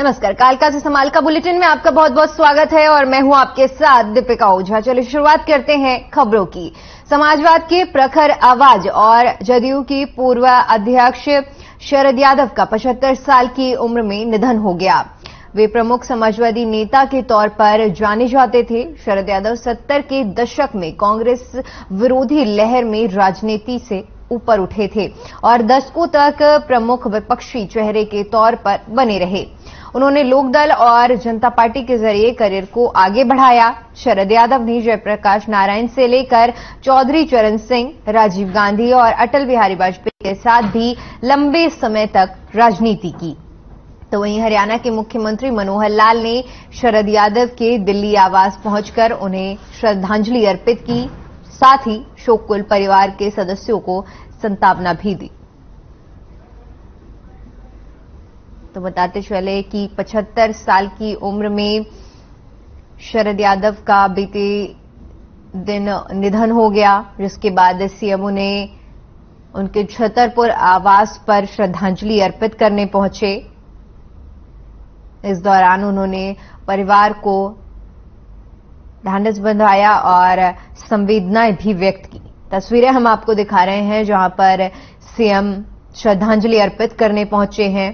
नमस्कार, कालका से समालका बुलेटिन में आपका बहुत बहुत स्वागत है और मैं हूं आपके साथ दीपिका ओझा। चलिए शुरुआत करते हैं खबरों की। समाजवाद के प्रखर आवाज और जदयू की पूर्व अध्यक्ष शरद यादव का 75 साल की उम्र में निधन हो गया। वे प्रमुख समाजवादी नेता के तौर पर जाने जाते थे। शरद यादव 70 के दशक में कांग्रेस विरोधी लहर में राजनीति से ऊपर उठे थे और दशकों तक प्रमुख विपक्षी चेहरे के तौर पर बने रहे। उन्होंने लोकदल और जनता पार्टी के जरिए करियर को आगे बढ़ाया। शरद यादव ने जयप्रकाश नारायण से लेकर चौधरी चरण सिंह, राजीव गांधी और अटल बिहारी वाजपेयी के साथ भी लंबे समय तक राजनीति की। तो वहीं हरियाणा के मुख्यमंत्री मनोहर लाल ने शरद यादव के दिल्ली आवास पहुंचकर उन्हें श्रद्धांजलि अर्पित की, साथ ही शोककुल परिवार के सदस्यों को सांत्वना भी दी। तो बताते चले कि 75 साल की उम्र में शरद यादव का बीते दिन निधन हो गया, जिसके बाद सीएम ने उनके छतरपुर आवास पर श्रद्धांजलि अर्पित करने पहुंचे। इस दौरान उन्होंने परिवार को ढांढस बंधाया और संवेदनाएं भी व्यक्त की। तस्वीरें हम आपको दिखा रहे हैं जहां पर सीएम श्रद्धांजलि अर्पित करने पहुंचे हैं।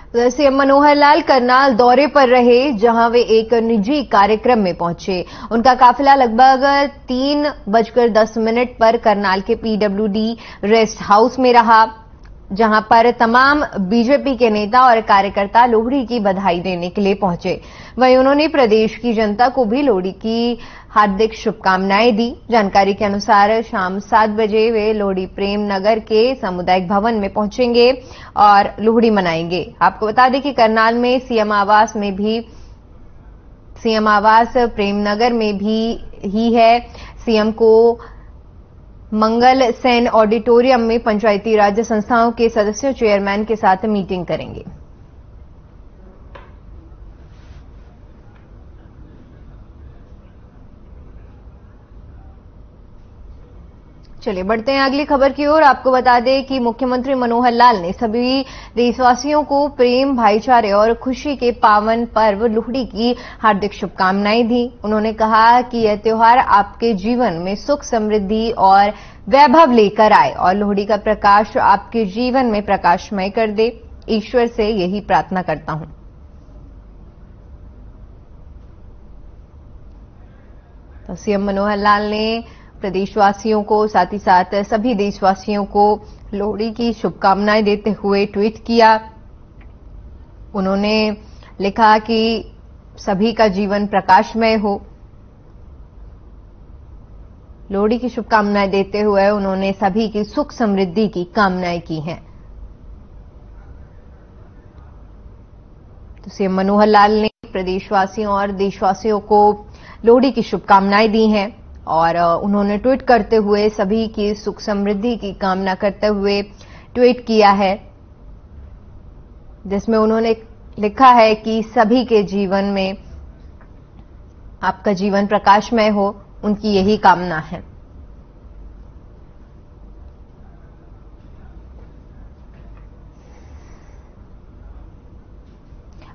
उधर सीएम मनोहर लाल करनाल दौरे पर रहे, जहां वे एक निजी कार्यक्रम में पहुंचे। उनका काफिला लगभग 3:10 पर करनाल के पीडब्ल्यूडी रेस्ट हाउस में रहा, जहां पर तमाम बीजेपी के नेता और कार्यकर्ता लोहड़ी की बधाई देने के लिए पहुंचे। वहीं उन्होंने प्रदेश की जनता को भी लोहड़ी की हार्दिक शुभकामनाएं दी। जानकारी के अनुसार शाम 7 बजे वे लोहड़ी प्रेम नगर के सामुदायिक भवन में पहुंचेंगे और लोहड़ी मनाएंगे। आपको बता दें कि करनाल में सीएम आवास प्रेम नगर में भी ही है। सीएम को मंगल सेन ऑडिटोरियम में पंचायती राज संस्थाओं के सदस्यों चेयरमैन के साथ मीटिंग करेंगे। चलिए बढ़ते हैं अगली खबर की ओर। आपको बता दें कि मुख्यमंत्री मनोहर लाल ने सभी देशवासियों को प्रेम, भाईचारे और खुशी के पावन पर्व लोहड़ी की हार्दिक शुभकामनाएं दी। उन्होंने कहा कि यह त्योहार आपके जीवन में सुख, समृद्धि और वैभव लेकर आए और लोहड़ी का प्रकाश आपके जीवन में प्रकाशमय कर दे। ईश्वर से यही प्रार्थना करता हूं। तो सीएम मनोहर लाल ने प्रदेशवासियों को, साथ ही साथ सभी देशवासियों को लोहड़ी की शुभकामनाएं देते हुए ट्वीट किया। उन्होंने लिखा कि सभी का जीवन प्रकाशमय हो। लोहड़ी की शुभकामनाएं देते हुए उन्होंने सभी की सुख समृद्धि की कामनाएं की हैं। तो सीएम मनोहर लाल ने प्रदेशवासियों और देशवासियों को लोहड़ी की शुभकामनाएं दी हैं और उन्होंने ट्वीट करते हुए सभी की सुख समृद्धि की कामना करते हुए ट्वीट किया है, जिसमें उन्होंने लिखा है कि सभी के जीवन में आपका जीवन प्रकाशमय हो, उनकी यही कामना है।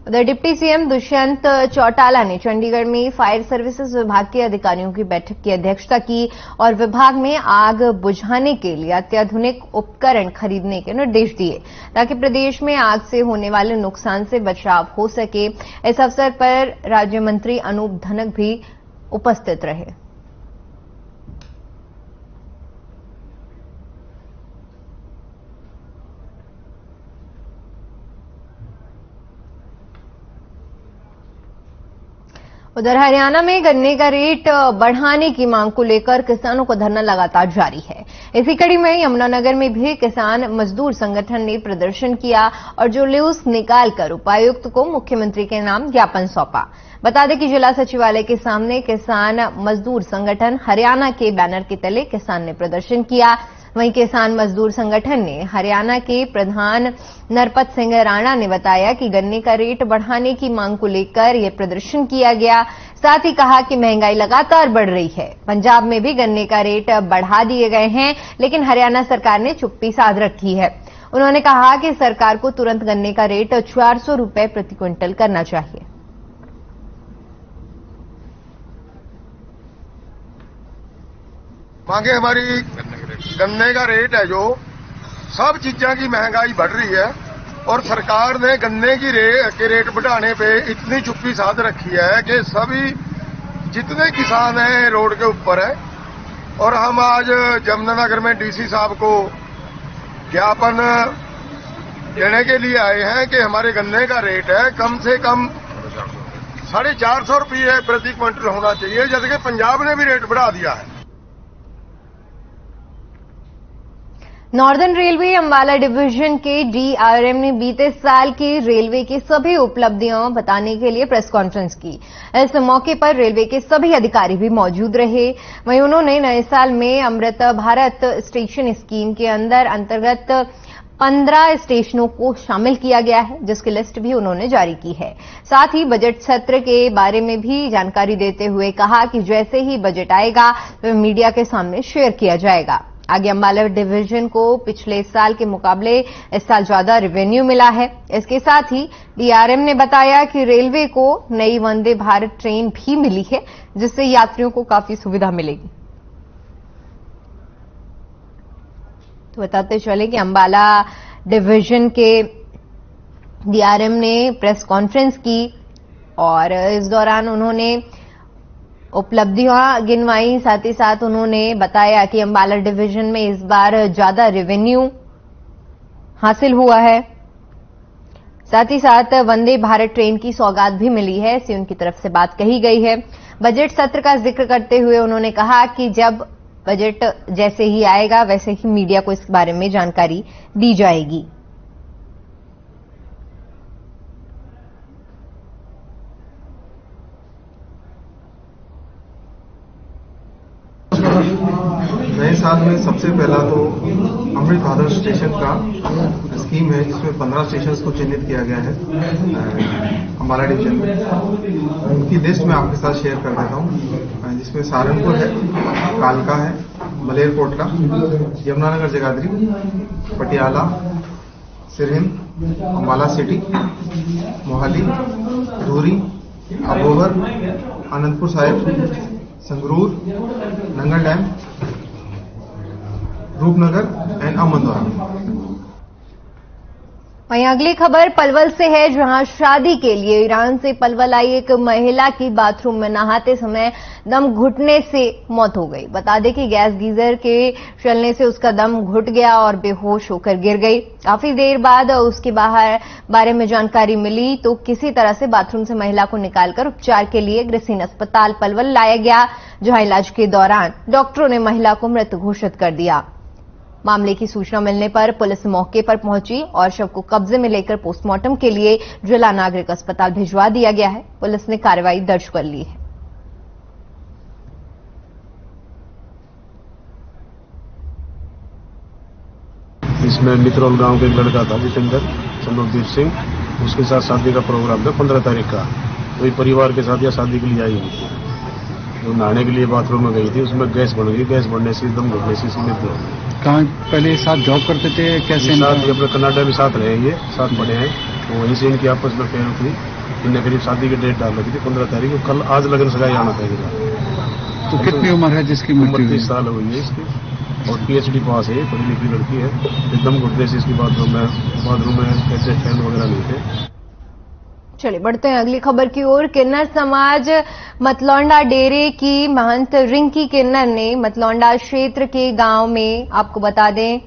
उधर डिप्टी सीएम दुष्यंत चौटाला ने चंडीगढ़ में फायर सर्विसेज विभाग के अधिकारियों की बैठक की अध्यक्षता की और विभाग में आग बुझाने के लिए अत्याधुनिक उपकरण खरीदने के निर्देश दिए, ताकि प्रदेश में आग से होने वाले नुकसान से बचाव हो सके। इस अवसर पर राज्य मंत्री अनूप धनक भी उपस्थित रहे। उधर हरियाणा में गन्ने का रेट बढ़ाने की मांग को लेकर किसानों का धरना लगातार जारी है। इसी कड़ी में यमुनानगर में भी किसान मजदूर संगठन ने प्रदर्शन किया और जुलूस निकालकर उपायुक्त को मुख्यमंत्री के नाम ज्ञापन सौंपा। बता दें कि जिला सचिवालय के सामने किसान मजदूर संगठन हरियाणा के बैनर के तले किसान ने प्रदर्शन किया। वहीं किसान मजदूर संगठन ने हरियाणा के प्रधान नरपत सिंह राणा ने बताया कि गन्ने का रेट बढ़ाने की मांग को लेकर यह प्रदर्शन किया गया। साथ ही कहा कि महंगाई लगातार बढ़ रही है। पंजाब में भी गन्ने का रेट बढ़ा दिए गए हैं, लेकिन हरियाणा सरकार ने चुप्पी साध रखी है। उन्होंने कहा कि सरकार को तुरंत गन्ने का रेट 400 रुपए प्रति क्विंटल करना चाहिए। मांगे हमारी गन्ने का रेट है, जो सब चीजों की महंगाई बढ़ रही है और सरकार ने गन्ने की रेट बढ़ाने पे इतनी चुप्पी साध रखी है कि सभी जितने किसान हैं रोड के ऊपर है। और हम आज जमुनानगर में डीसी साहब को ज्ञापन देने के लिए आए हैं कि हमारे गन्ने का रेट है कम से कम 450 रुपये प्रति क्विंटल होना चाहिए, जबकि पंजाब ने भी रेट बढ़ा दिया है। नॉर्दर्न रेलवे अंबाला डिवीजन के डीआरएम ने बीते साल की रेलवे की सभी उपलब्धियां बताने के लिए प्रेस कॉन्फ्रेंस की। इस मौके पर रेलवे के सभी अधिकारी भी मौजूद रहे। वहीं उन्होंने नए साल में अमृत भारत स्टेशन स्कीम के अंतर्गत 15 स्टेशनों को शामिल किया गया है, जिसकी लिस्ट भी उन्होंने जारी की है। साथ ही बजट सत्र के बारे में भी जानकारी देते हुए कहा कि जैसे ही बजट आएगा वह मीडिया के सामने शेयर किया जाएगा। आगे अंबाला डिवीजन को पिछले साल के मुकाबले इस साल ज्यादा रेवेन्यू मिला है। इसके साथ ही डीआरएम ने बताया कि रेलवे को नई वंदे भारत ट्रेन भी मिली है, जिससे यात्रियों को काफी सुविधा मिलेगी। तो बताते चले कि अंबाला डिवीजन के डीआरएम ने प्रेस कॉन्फ्रेंस की और इस दौरान उन्होंने उपलब्धियां गिनवाई। साथ ही साथ उन्होंने बताया कि अंबाला डिवीजन में इस बार ज्यादा रेवेन्यू हासिल हुआ है। साथ ही साथ वंदे भारत ट्रेन की सौगात भी मिली है, ऐसी उनकी तरफ से बात कही गई है। बजट सत्र का जिक्र करते हुए उन्होंने कहा कि जब बजट जैसे ही आएगा वैसे ही मीडिया को इस बारे में जानकारी दी जाएगी। नए साल में सबसे पहला तो अमृत भारत स्टेशन का स्कीम है, जिसमें 15 स्टेशन को चिन्हित किया गया है अंबाला डिवीजन में। उनकी लिस्ट मैं आपके साथ शेयर कर देता हूं, जिसमें सहारनपुर है, कालका है, Malerkotla, Yamunanagar Jagadhri, Patiala, Sirhind, Ambala city, Mohali, Dhuri, Abohar, Anandpur Sahib, Sangrur, Nangal dam, Rupnagar and Amandaura. वहीं अगली खबर पलवल से है, जहां शादी के लिए ईरान से पलवल आई एक महिला की बाथरूम में नहाते समय दम घुटने से मौत हो गई। बता दें कि गैस गीजर के चलने से उसका दम घुट गया और बेहोश होकर गिर गई। काफी देर बाद उसके बारे में जानकारी मिली तो किसी तरह से बाथरूम से महिला को निकालकर उपचार के लिए ग्रेसिन अस्पताल पलवल लाया गया, जहां इलाज के दौरान डॉक्टरों ने महिला को मृत घोषित कर दिया। मामले की सूचना मिलने पर पुलिस मौके पर पहुंची और शव को कब्जे में लेकर पोस्टमार्टम के लिए जिला नागरिक अस्पताल भिजवा दिया गया है। पुलिस ने कार्रवाई दर्ज कर ली है। इसमें मित्रोल गांव के एक लड़का था जितेंद्र चंद्रदीप सिंह, उसके साथ शादी का प्रोग्राम था 15 तारीख का। तो ये परिवार के साथ यह शादी के लिए आई हुई थी। जो नहाने के लिए बाथरूम में गई थी, उसमें गैस बढ़ गई। गैस बढ़ने से दम घुटने से मृत्यु हो गई। कहाँ पहले साथ जॉब करते थे? कैसे साथ अपने कनाडा में साथ रहे, ये साथ पढ़े हैं। तो वहीं से इनकी आपस में फेर उठी। इनने करीब शादी की डेट डाल रखी थी 15 तारीख को। कल आज लगन सगाई आना था इनका। तो कितनी उम्र है जिसकी मृत्यु? 30 साल हुई है इसकी और पीएचडी पास है, पढ़ी लिखी लड़की है। एकदम घुटने से इसकी बाथरूम में कैसे फैन वगैरह नहीं थे। चलिए बढ़ते हैं अगली खबर की ओर। किन्नर समाज मतलौंडा डेरे की महंत रिंकी किन्नर ने मतलौंडा क्षेत्र के गांव में, आपको बता दें,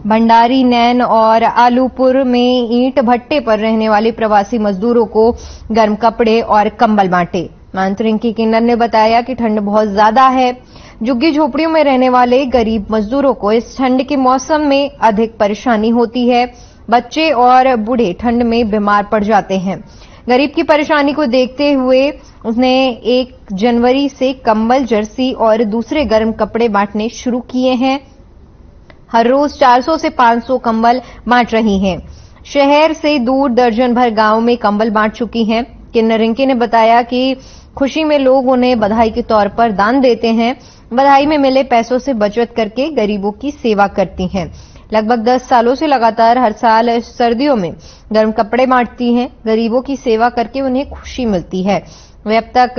भंडारी नैन और आलूपुर में ईंट भट्टे पर रहने वाले प्रवासी मजदूरों को गर्म कपड़े और कंबल बांटे। महंत रिंकी किन्नर ने बताया कि ठंड बहुत ज्यादा है। झुग्गी झोपड़ियों में रहने वाले गरीब मजदूरों को इस ठंड के मौसम में अधिक परेशानी होती है। बच्चे और बूढ़े ठंड में बीमार पड़ जाते हैं। गरीब की परेशानी को देखते हुए उसने 1 जनवरी से कंबल, जर्सी और दूसरे गर्म कपड़े बांटने शुरू किए हैं। हर रोज 400 से 500 कंबल बांट रही हैं। शहर से दूर दर्जन भर गांव में कंबल बांट चुकी हैं। किन्नर रिंकी ने बताया कि खुशी में लोग उन्हें बधाई के तौर पर दान देते हैं। बधाई में मिले पैसों से बचत करके गरीबों की सेवा करती हैं। लगभग 10 सालों से लगातार हर साल सर्दियों में गर्म कपड़े बांटती हैं। गरीबों की सेवा करके उन्हें खुशी मिलती है। वे अब तक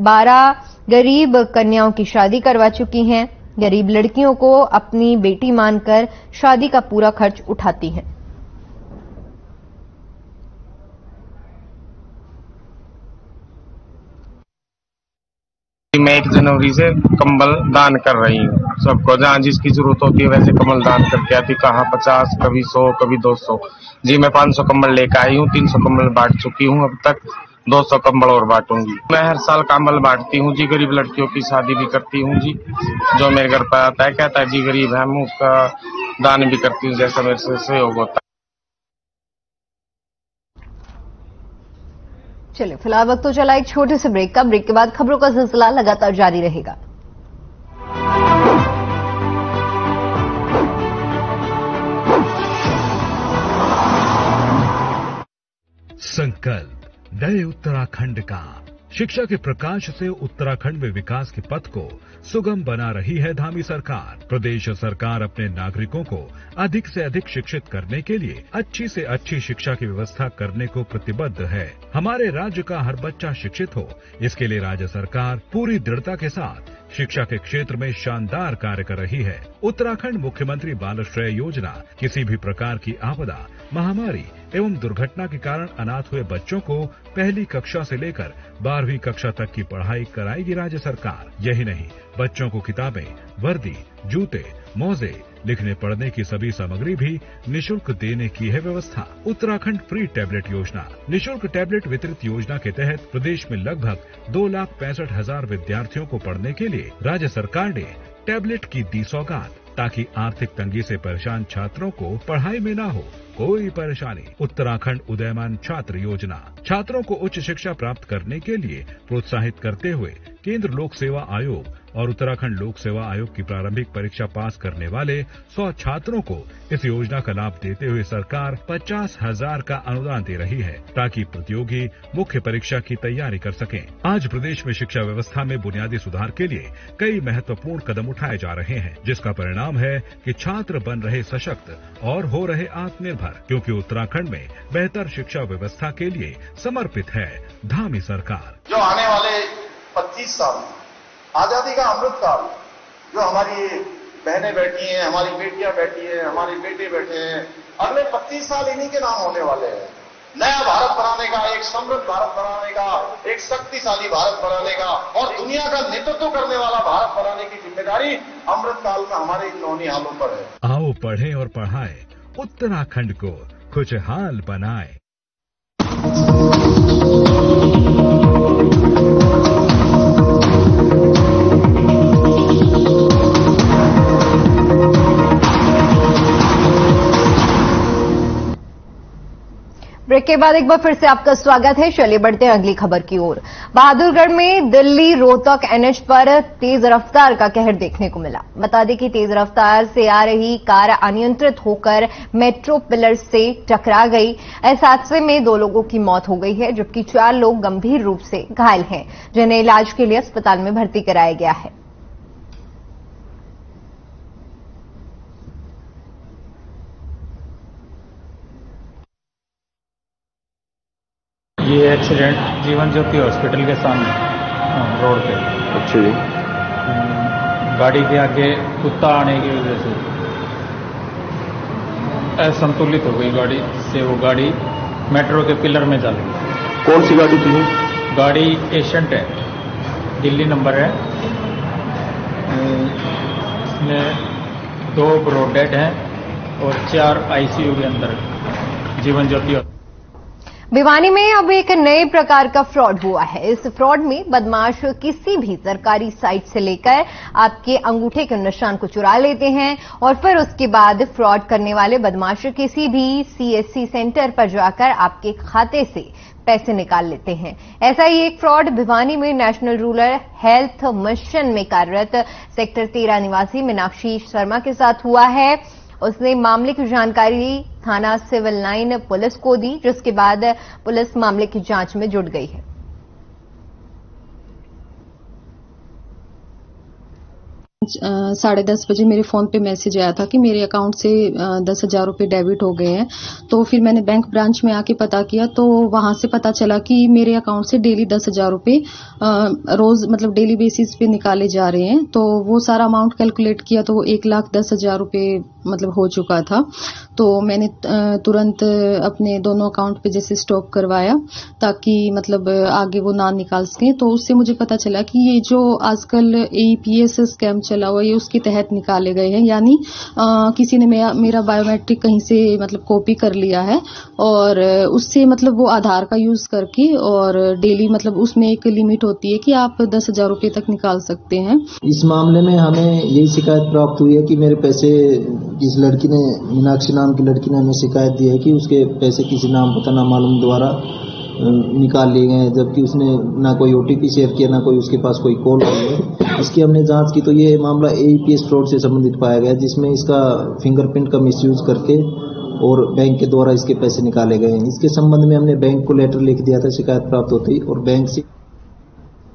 12 गरीब कन्याओं की शादी करवा चुकी हैं। गरीब लड़कियों को अपनी बेटी मानकर शादी का पूरा खर्च उठाती हैं। मैं 1 जनवरी से कंबल दान कर रही हूँ सबको, जहाँ जिसकी जरूरत होती है वैसे कंबल दान करके आती। कहाँ 50, कभी 100, कभी 200। जी मैं 500 कंबल लेकर आई हूँ। 300 कंबल बांट चुकी हूँ अब तक। 200 कंबल और बांटूंगी। मैं हर साल कंबल बांटती हूँ जी। गरीब लड़कियों की शादी भी करती हूँ जी। जो मेरे घर पर आता है कहता है जी गरीब है, मैं उसका दान भी करती हूँ जैसा मेरे से सहयोग होता है। चलिए फिलहाल वक्त तो चला एक छोटे से ब्रेक का। ब्रेक के बाद खबरों का सिलसिला लगातार जारी रहेगा। संकल्प नए उत्तराखंड का। शिक्षा के प्रकाश से उत्तराखंड में विकास के पथ को सुगम बना रही है धामी सरकार। प्रदेश सरकार अपने नागरिकों को अधिक से अधिक शिक्षित करने के लिए अच्छी से अच्छी शिक्षा की व्यवस्था करने को प्रतिबद्ध है। हमारे राज्य का हर बच्चा शिक्षित हो, इसके लिए राज्य सरकार पूरी दृढ़ता के साथ शिक्षा के क्षेत्र में शानदार कार्य कर रही है। उत्तराखंड मुख्यमंत्री बालश्रय योजना किसी भी प्रकार की आपदा, महामारी एवं दुर्घटना के कारण अनाथ हुए बच्चों को पहली कक्षा से लेकर 12वीं कक्षा तक की पढ़ाई कराएगी राज्य सरकार। यही नहीं, बच्चों को किताबें, वर्दी, जूते, मोजे, लिखने पढ़ने की सभी सामग्री भी निशुल्क देने की है व्यवस्था। उत्तराखंड फ्री टैबलेट योजना। निशुल्क टैबलेट वितरित योजना के तहत प्रदेश में लगभग 2,65,000 विद्यार्थियों को पढ़ने के लिए राज्य सरकार ने टैबलेट की दी सौगात, ताकि आर्थिक तंगी से परेशान छात्रों को पढ़ाई में न हो कोई परेशानी। उत्तराखंड उदयमान छात्र योजना। छात्रों को उच्च शिक्षा प्राप्त करने के लिए प्रोत्साहित करते हुए केंद्र लोक सेवा आयोग और उत्तराखंड लोक सेवा आयोग की प्रारंभिक परीक्षा पास करने वाले 100 छात्रों को इस योजना का लाभ देते हुए सरकार 50,000 का अनुदान दे रही है, ताकि प्रतियोगी मुख्य परीक्षा की तैयारी कर सकें। आज प्रदेश में शिक्षा व्यवस्था में बुनियादी सुधार के लिए कई महत्वपूर्ण कदम उठाए जा रहे हैं, जिसका परिणाम है कि छात्र बन रहे सशक्त और हो रहे आत्मनिर्भर, क्योंकि उत्तराखंड में बेहतर शिक्षा व्यवस्था के लिए समर्पित है धामी सरकार। जो आने वाले 25 साल आजादी का अमृत काल, जो हमारी बहनें बैठी हैं, हमारी बेटियां बैठी हैं, हमारे बेटे बैठे हैं, अगले 25 साल इन्हीं के नाम होने वाले हैं। नया भारत बनाने का, एक समृद्ध भारत बनाने का, एक शक्तिशाली भारत बनाने का और दुनिया का नेतृत्व करने वाला भारत बनाने की जिम्मेदारी अमृत काल में हमारे इन नौनिहालों पर है। आओ पढ़ें और पढ़ाएं, उत्तराखंड को खुशहाल बनाएं। ब्रेक के बाद एक बार फिर से आपका स्वागत है। चलिए बढ़ते हैं अगली खबर की ओर। बहादुरगढ़ में दिल्ली रोहतक एनएच पर तेज रफ्तार का कहर देखने को मिला। बता दें कि तेज रफ्तार से आ रही कार अनियंत्रित होकर मेट्रो पिलर से टकरा गई। इस हादसे में 2 लोगों की मौत हो गई है, जबकि 4 लोग गंभीर रूप से घायल हैं, जिन्हें इलाज के लिए अस्पताल में भर्ती कराया गया है। ये एक्सीडेंट जीवन ज्योति हॉस्पिटल के सामने रोड पे। अच्छा जी। गाड़ी के आगे कुत्ता आने की वजह से असंतुलित हो गई गाड़ी से, वो गाड़ी मेट्रो के पिलर में जा गई। कौन सी गाड़ी थी? गाड़ी एशियंट है, दिल्ली नंबर है। इसमें 2 ब्रॉड डेड हैं और 4 आईसीयू के अंदर जीवन ज्योति। भिवानी में अब एक नए प्रकार का फ्रॉड हुआ है। इस फ्रॉड में बदमाश किसी भी सरकारी साइट से लेकर आपके अंगूठे के निशान को चुरा लेते हैं और फिर उसके बाद फ्रॉड करने वाले बदमाश किसी भी सीएससी सेंटर पर जाकर आपके खाते से पैसे निकाल लेते हैं। ऐसा ही एक फ्रॉड भिवानी में नेशनल रूरल हेल्थ मिशन में कार्यरत सेक्टर 13 निवासी मीनाक्षी शर्मा के साथ हुआ है। उसने मामले की जानकारी थाना सिविल लाइन पुलिस को दी, जिसके बाद पुलिस मामले की जांच में जुट गई है। 10:30 बजे मेरे फोन पे मैसेज आया था कि मेरे अकाउंट से 10,000 रुपए डेबिट हो गए हैं। तो फिर मैंने बैंक ब्रांच में आके पता किया तो वहां से पता चला कि मेरे अकाउंट से डेली 10,000 रुपए रोज मतलब डेली बेसिस पे निकाले जा रहे हैं। तो वो सारा अमाउंट कैलकुलेट किया तो वो 1,10,000 रुपए मतलब हो चुका था। तो मैंने तुरंत अपने दोनों अकाउंट पे जैसे स्टॉप करवाया ताकि मतलब आगे वो ना निकाल सके। तो उससे मुझे पता चला कि ये जो आजकल APS स्कैम चला हुआ ये उसके तहत निकाले गए हैं, यानी किसी ने मेरा बायोमेट्रिक कहीं से मतलब कॉपी कर लिया है और उससे मतलब वो आधार का यूज करके और डेली मतलब उसमें एक लिमिट होती है कि आप 10,000 रुपए तक निकाल सकते हैं। इस मामले में हमें यही शिकायत प्राप्त हुई है कि मेरे पैसे इस लड़की ने, मीनाक्षी नाम की लड़की ने हमें शिकायत दी है कि उसके पैसे किसी नाम पता ना मालूम द्वारा निकाल लिए गए, जबकि उसने ना कोई OTP शेयर किया ना कोई उसके पास कोई कॉल आई है। इसकी हमने जांच की तो ये मामला APS फ्रॉड से संबंधित पाया गया, जिसमें इसका फिंगरप्रिंट का मिसयूज करके और बैंक के द्वारा इसके पैसे निकाले गए हैं। इसके संबंध में हमने बैंक को लेटर लिख दिया था शिकायत प्राप्त होती और बैंक से।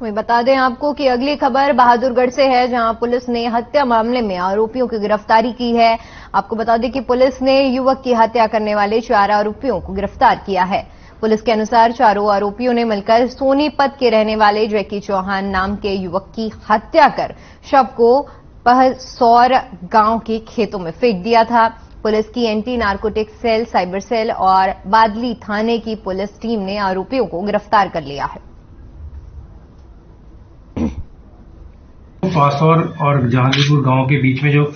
वहीं बता दें आपको कि अगली खबर बहादुरगढ़ से है, जहां पुलिस ने हत्या मामले में आरोपियों की गिरफ्तारी की है। आपको बता दें कि पुलिस ने युवक की हत्या करने वाले 4 आरोपियों को गिरफ्तार किया है। पुलिस के अनुसार चारों आरोपियों ने मिलकर सोनीपत के रहने वाले जैकी चौहान नाम के युवक की हत्या कर शव को पहसौर गांव के खेतों में फेंक दिया था। पुलिस की anti narcotic cell, cyber cell और बादली थाने की पुलिस टीम ने आरोपियों को गिरफ्तार कर लिया है। पासौर और जहांगीरपुर गांव के बीच में जो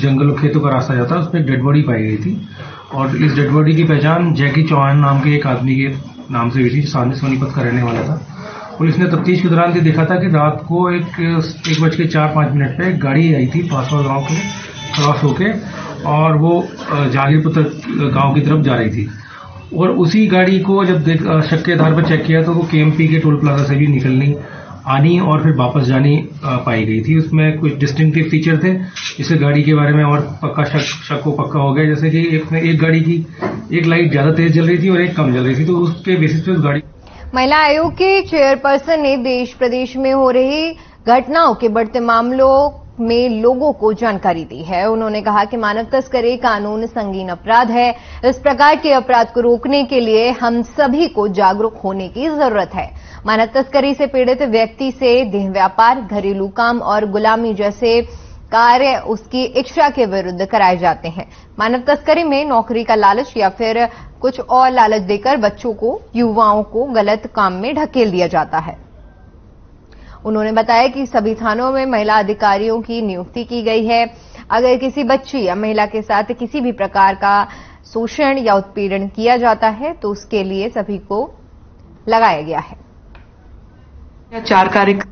जंगल खेतों का रास्ता जाता है उसमें डेड बॉडी पाई गई थी और इस डेड बॉडी की पहचान जैकी चौहान नाम के एक आदमी के नाम से हुई थी, सामने सोनीपत का रहने वाला था। पुलिस ने तफ्तीश के दौरान ये देखा था कि रात को 1:04-5 पे एक गाड़ी आई थी पासौर गांव के क्रॉस होके और वो जहांगीरपुर गांव की तरफ जा रही थी और उसी गाड़ी को जब शक के आधार पर चेक किया तो वो KMP के टोल प्लाजा से भी निकलनी, आनी और फिर वापस जानी पाई गई थी। उसमें कुछ डिस्टिंक्टिव फीचर थे जिससे गाड़ी के बारे में और पक्का शक को पक्का हो गया, जैसे कि एक गाड़ी की एक लाइट ज्यादा तेज जल रही थी और एक कम जल रही थी, तो उसके बेसिस पे उस गाड़ी। महिला आयोग के चेयरपर्सन ने देश प्रदेश में हो रही घटनाओं के बढ़ते मामलों में लोगों को जानकारी दी है। उन्होंने कहा कि मानव तस्करी कानून संगीन अपराध है। इस प्रकार के अपराध को रोकने के लिए हम सभी को जागरूक होने की जरूरत है। मानव तस्करी से पीड़ित व्यक्ति से देह व्यापार, घरेलू काम और गुलामी जैसे कार्य उसकी इच्छा के विरुद्ध कराए जाते हैं। मानव तस्करी में नौकरी का लालच या फिर कुछ और लालच देकर बच्चों को, युवाओं को गलत काम में ढकेल दिया जाता है। उन्होंने बताया कि सभी थानों में महिला अधिकारियों की नियुक्ति की गई है। अगर किसी बच्ची या महिला के साथ किसी भी प्रकार का शोषण या उत्पीड़न किया जाता है तो उसके लिए सभी को लगाया गया है। 4 कार्यक्रम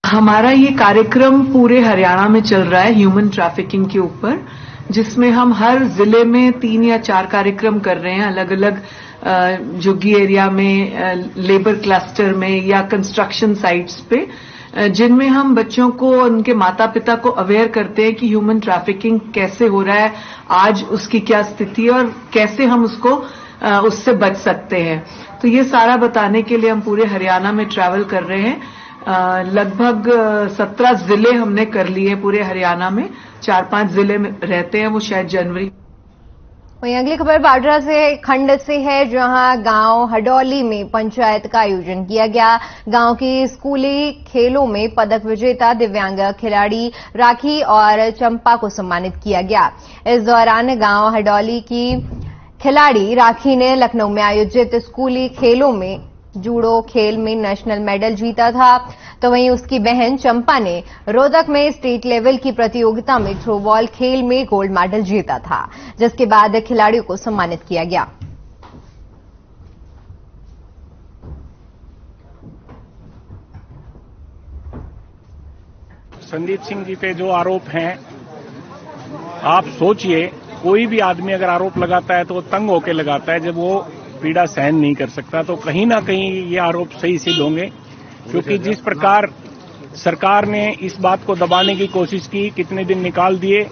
हमारा ये कार्यक्रम पूरे हरियाणा में चल रहा है ह्यूमन ट्रैफिकिंग के ऊपर, जिसमें हम हर जिले में 3 या 4 कार्यक्रम कर रहे हैं, अलग अलग झुग्गी एरिया में, लेबर क्लस्टर में या कंस्ट्रक्शन साइट्स पे, जिनमें हम बच्चों को, उनके माता पिता को अवेयर करते हैं कि ह्यूमन ट्रैफिकिंग कैसे हो रहा है, आज उसकी क्या स्थिति है और कैसे हम उससे बच सकते हैं। तो ये सारा बताने के लिए हम पूरे हरियाणा में ट्रैवल कर रहे हैं। लगभग 17 जिले हमने कर लिए पूरे हरियाणा में, 4-5 जिले में रहते हैं वो शायद जनवरी। वहीं अगली खबर बाड्रा से खंड से है, जहां गांव हडौली में पंचायत का आयोजन किया गया। गांव की स्कूली खेलों में पदक विजेता दिव्यांग खिलाड़ी राखी और चंपा को सम्मानित किया गया। इस दौरान गांव हडौली की खिलाड़ी राखी ने लखनऊ में आयोजित स्कूली खेलों में जूडो खेल में नेशनल मेडल जीता था, तो वहीं उसकी बहन चंपा ने रोहतक में स्टेट लेवल की प्रतियोगिता में थ्रोबॉल खेल में गोल्ड मेडल जीता था, जिसके बाद खिलाड़ियों को सम्मानित किया गया। संदीप सिंह जी पे जो आरोप हैं, आप सोचिए कोई भी आदमी अगर आरोप लगाता है तो वो तंग होकर लगाता है, जब वो पीड़ा सहन नहीं कर सकता, तो कहीं ना कहीं ये आरोप सही सिद्ध होंगे। क्योंकि जिस प्रकार सरकार ने इस बात को दबाने की कोशिश की, कितने दिन निकाल दिए,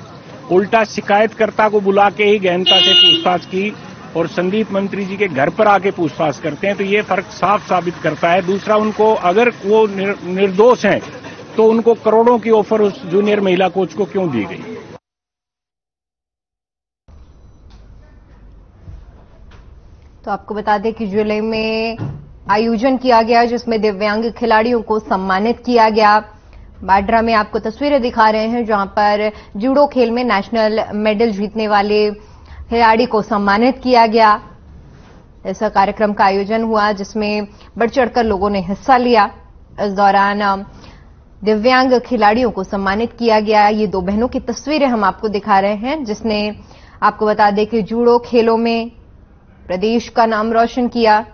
उल्टा शिकायतकर्ता को बुला के ही गहनता से पूछताछ की और संदीप मंत्री जी के घर पर आके पूछताछ करते हैं, तो ये फर्क साफ साबित करता है। दूसरा, उनको अगर वो निर्दोष हैं तो उनको करोड़ों की ऑफर उस जूनियर महिला कोच को क्यों दी गई? तो आपको बता दें कि जिले में आयोजन किया गया जिसमें दिव्यांग खिलाड़ियों को सम्मानित किया गया। बाड्रा में आपको तस्वीरें दिखा रहे हैं जहां पर जूडो खेल में नेशनल मेडल जीतने वाले खिलाड़ी को सम्मानित किया गया। ऐसा कार्यक्रम का आयोजन हुआ जिसमें बढ़ चढ़कर लोगों ने हिस्सा लिया। इस दौरान दिव्यांग खिलाड़ियों को सम्मानित किया गया। ये दो बहनों की तस्वीरें हम आपको दिखा रहे हैं, जिसने आपको बता दें कि जूडो खेलों में प्रदेश का नाम रोशन किया।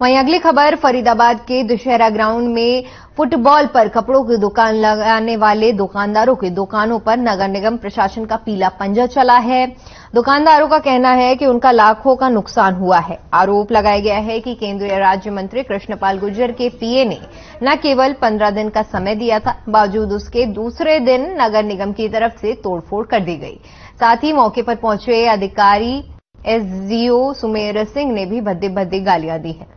वहीं अगली खबर, फरीदाबाद के दशहरा ग्राउंड में फुटबॉल पर कपड़ों की दुकान लगाने वाले दुकानदारों की दुकानों पर नगर निगम प्रशासन का पीला पंजा चला है। दुकानदारों का कहना है कि उनका लाखों का नुकसान हुआ है। आरोप लगाया गया है कि केंद्रीय राज्य मंत्री कृष्णपाल गुर्जर के पीए ने न केवल 15 दिन का समय दिया था, बावजूद उसके दूसरे दिन नगर निगम की तरफ से तोड़फोड़ कर दी गई। साथ ही मौके पर पहुंचे अधिकारी एसडीओ सुमेर सिंह ने भी भद्दे भद्दे गालियां दी हैं।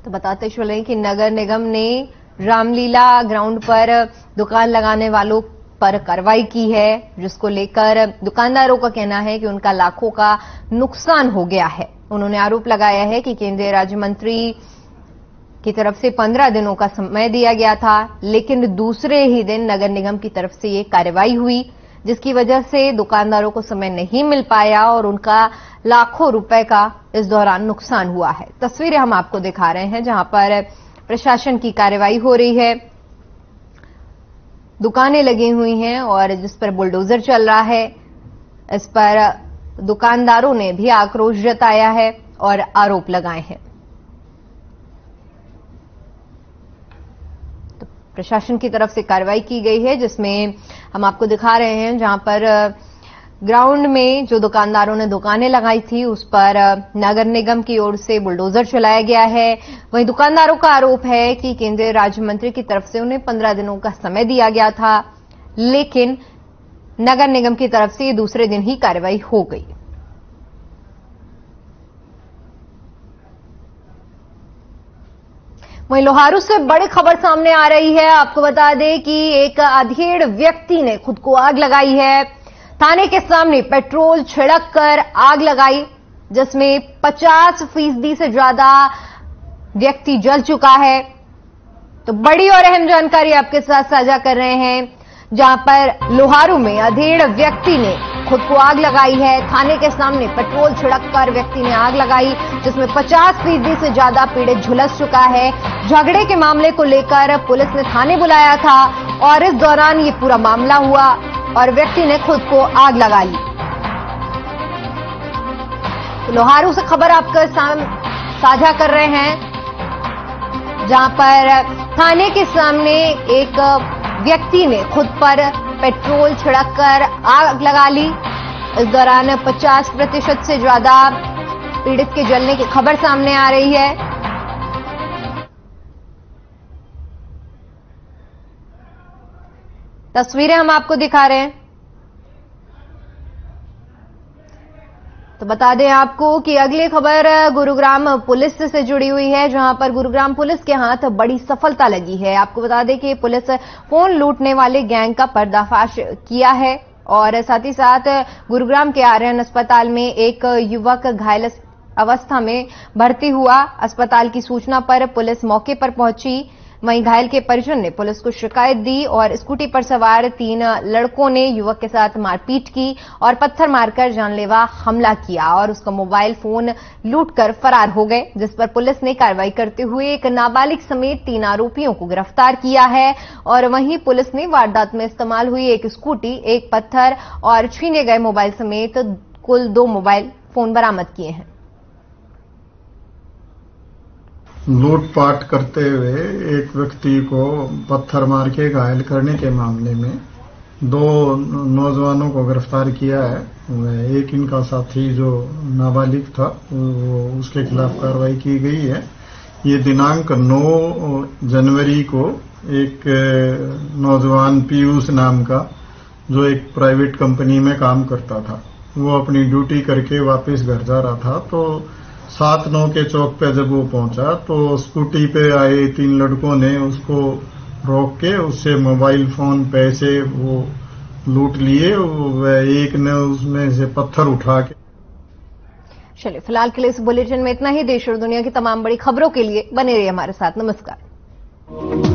तो बताते चले कि नगर निगम ने रामलीला ग्राउंड पर दुकान लगाने वालों पर कार्रवाई की है, जिसको लेकर दुकानदारों का कहना है कि उनका लाखों का नुकसान हो गया है। उन्होंने आरोप लगाया है कि केंद्रीय राज्य मंत्री की तरफ से 15 दिनों का समय दिया गया था, लेकिन दूसरे ही दिन नगर निगम की तरफ से ये कार्रवाई हुई, जिसकी वजह से दुकानदारों को समय नहीं मिल पाया और उनका लाखों रुपए का इस दौरान नुकसान हुआ है। तस्वीरें हम आपको दिखा रहे हैं जहां पर प्रशासन की कार्रवाई हो रही है। दुकानें लगी हुई हैं और जिस पर बुलडोजर चल रहा है, इस पर दुकानदारों ने भी आक्रोश जताया है और आरोप लगाए हैं। तो प्रशासन की तरफ से कार्रवाई की गई है, जिसमें हम आपको दिखा रहे हैं जहां पर ग्राउंड में जो दुकानदारों ने दुकानें लगाई थी उस पर नगर निगम की ओर से बुलडोजर चलाया गया है। वहीं दुकानदारों का आरोप है कि केंद्रीय राज्य मंत्री की तरफ से उन्हें 15 दिनों का समय दिया गया था, लेकिन नगर निगम की तरफ से दूसरे दिन ही कार्रवाई हो गई। वहीं लोहारू से बड़ी खबर सामने आ रही है। आपको बता दें कि एक अधेड़ व्यक्ति ने खुद को आग लगाई है। थाने के सामने पेट्रोल छिड़क कर आग लगाई, जिसमें 50% से ज्यादा व्यक्ति जल चुका है। तो बड़ी और अहम जानकारी आपके साथ साझा कर रहे हैं, जहां पर लोहारू में अधेड़ व्यक्ति ने खुद को आग लगाई है। थाने के सामने पेट्रोल छिड़क कर व्यक्ति ने आग लगाई, जिसमें 50% से ज्यादा पीड़ित झुलस चुका है। झगड़े के मामले को लेकर पुलिस ने थाने बुलाया था और इस दौरान ये पूरा मामला हुआ और व्यक्ति ने खुद को आग लगा ली। तो लोहारू से खबर आपके साझा कर रहे हैं, जहां पर थाने के सामने एक व्यक्ति ने खुद पर पेट्रोल छिड़ककर आग लगा ली। इस दौरान 50% से ज्यादा पीड़ित के जलने की खबर सामने आ रही है। तस्वीरें हम आपको दिखा रहे हैं। तो बता दें आपको कि अगली खबर गुरुग्राम पुलिस से जुड़ी हुई है, जहां पर गुरुग्राम पुलिस के हाथ बड़ी सफलता लगी है। आपको बता दें कि पुलिस फोन लूटने वाले गैंग का पर्दाफाश किया है और साथ ही साथ गुरुग्राम के आर्यन अस्पताल में एक युवक घायल अवस्था में भर्ती हुआ। अस्पताल की सूचना पर पुलिस मौके पर पहुंची। वहीं घायल के परिजन ने पुलिस को शिकायत दी और स्कूटी पर सवार 3 लड़कों ने युवक के साथ मारपीट की और पत्थर मारकर जानलेवा हमला किया और उसका मोबाइल फोन लूटकर फरार हो गए, जिस पर पुलिस ने कार्रवाई करते हुए एक नाबालिग समेत 3 आरोपियों को गिरफ्तार किया है। और वहीं पुलिस ने वारदात में इस्तेमाल हुई एक स्कूटी, एक पत्थर और छीने गए मोबाइल समेत कुल 2 मोबाइल फोन बरामद किए हैं। लूटपाट करते हुए एक व्यक्ति को पत्थर मार के घायल करने के मामले में 2 नौजवानों को गिरफ्तार किया है। एक इनका साथी जो नाबालिग था वो उसके खिलाफ कार्रवाई की गई है। ये दिनांक 9 जनवरी को एक नौजवान पीयूष नाम का जो एक प्राइवेट कंपनी में काम करता था, वो अपनी ड्यूटी करके वापस घर जा रहा था तो 7-9 के चौक पे जब वो पहुंचा तो स्कूटी पे आए 3 लड़कों ने उसको रोक के उससे मोबाइल फोन, पैसे वो लूट लिए। एक ने उसमें से पत्थर उठा के। चलिए, फिलहाल के लिए इस बुलेटिन में इतना ही। देश और दुनिया की तमाम बड़ी खबरों के लिए बने रहिए हमारे साथ। नमस्कार।